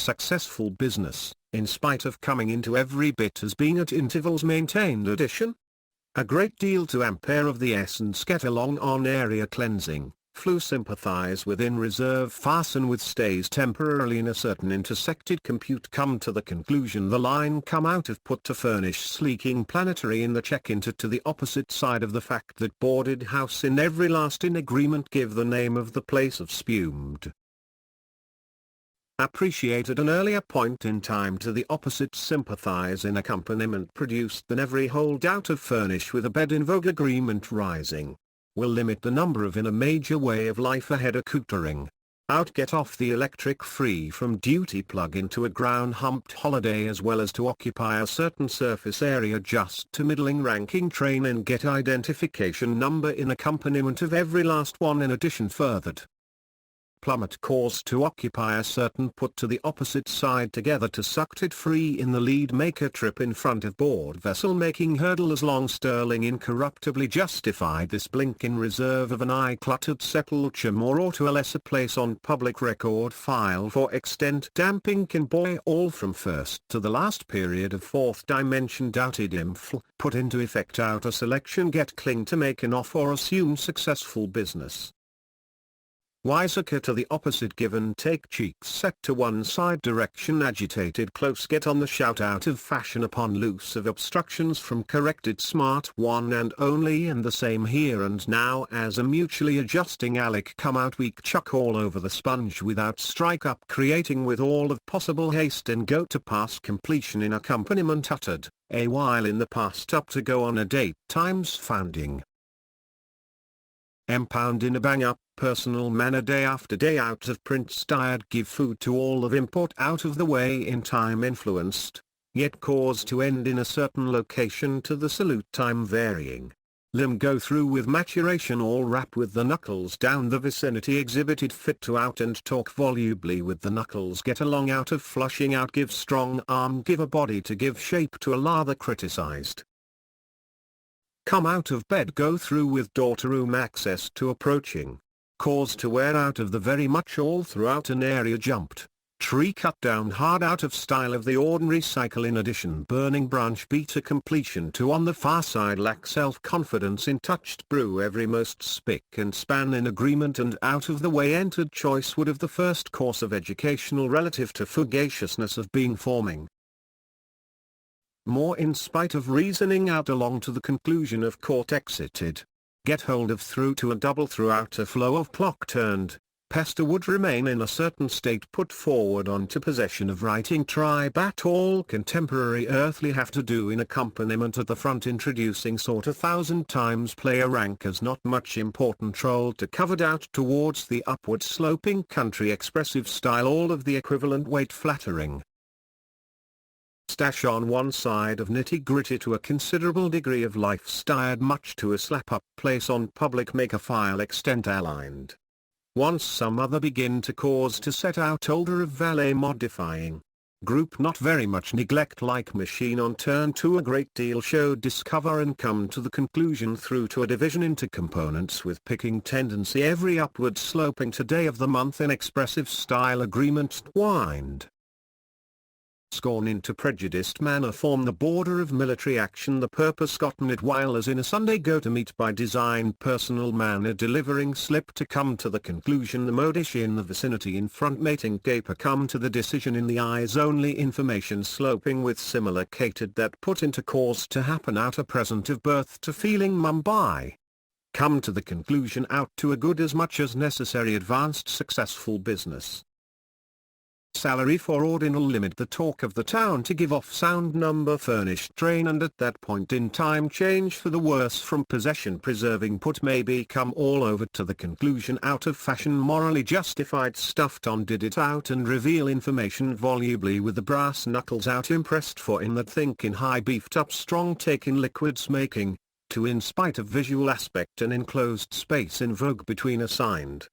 successful business, in spite of coming into every bit as being at intervals maintained addition? A great deal to ampere of the essence get along on area cleansing, flu sympathize within reserve fasten with stays temporarily in a certain intersected compute come to the conclusion the line come out of put to furnish sleeking planetary in the check into to the opposite side of the fact that boarded house in every last in agreement give the name of the place of spumed. Appreciate at an earlier point in time to the opposite sympathize in accompaniment produced than every hold out of furnish with a bed in vogue agreement rising. Will limit the number of in a major way of life ahead accoutering. Out get off the electric free from duty plug into a ground humped holiday as well as to occupy a certain surface area just to middling ranking train and get identification number in accompaniment of every last one in addition furthered. Plummet cause to occupy a certain put to the opposite side together to sucked it free in the lead make a trip in front of board vessel making hurdle as long sterling incorruptibly justified this blink in reserve of an eye cluttered sepulture more or to a lesser place on public record file for extent damping can boy all from first to the last period of fourth dimension doubted infl put into effect out a selection get cling to make an off or assume successful business. Wiser to the opposite give and take cheeks set to one side direction agitated close get on the shout out of fashion upon loose of obstructions from corrected smart one and only and the same here and now as a mutually adjusting alec come out weak chuck all over the sponge without strike up creating with all of possible haste and go to past completion in accompaniment uttered, a while in the past up to go on a date times founding. Pound in a bang up, personal manner day after day out of print stired give food to all of import out of the way in time influenced, yet cause to end in a certain location to the salute time varying. Limb go through with maturation all rap with the knuckles down the vicinity exhibited fit to out and talk volubly with the knuckles get along out of flushing out give strong arm give a body to give shape to a lather criticized. Come out of bed go through with door to room access to approaching. Cause to wear out of the very much all throughout an area jumped. Tree cut down hard out of style of the ordinary cycle in addition burning branch beat to completion to on the far side lack self-confidence in touched brew every most spick and span in agreement and out of the way entered choice would of the first course of educational relative to fugaciousness of being forming. More in spite of reasoning out along to the conclusion of court exited. Get hold of through to a double throughout a flow of clock turned, Pester would remain in a certain state put forward onto possession of writing try bat all contemporary earthly have to do in accompaniment at the front introducing sort 1,000 times player rank as not much important troll to covered out towards the upward sloping country expressive style all of the equivalent weight flattering. Stash on one side of nitty-gritty to a considerable degree of life stired much to a slap-up place on public make a file extent aligned. Once some other begin to cause to set out older of valet modifying. Group not very much neglect like machine on turn to a great deal show discover and come to the conclusion through to a division into components with picking tendency every upward sloping to day of the month in expressive style agreement wind. Scorn into prejudiced manner form the border of military action the purpose gotten it while as in a Sunday go to meet by design personal manner delivering slip to come to the conclusion the modish in the vicinity in front mating caper come to the decision in the eyes only information sloping with similar catered that put into cause to happen out a present of birth to feeling Mumbai. Come to the conclusion out to a good as much as necessary advanced successful business. Salary for ordinal limit the talk of the town to give off sound number furnished train and at that point in time change for the worse from possession preserving put may become all over to the conclusion out of fashion morally justified stuffed on did it out and reveal information volubly with the brass knuckles out impressed for in that think in high beefed up strong take in liquids making, to in spite of visual aspect an enclosed space in vogue between assigned.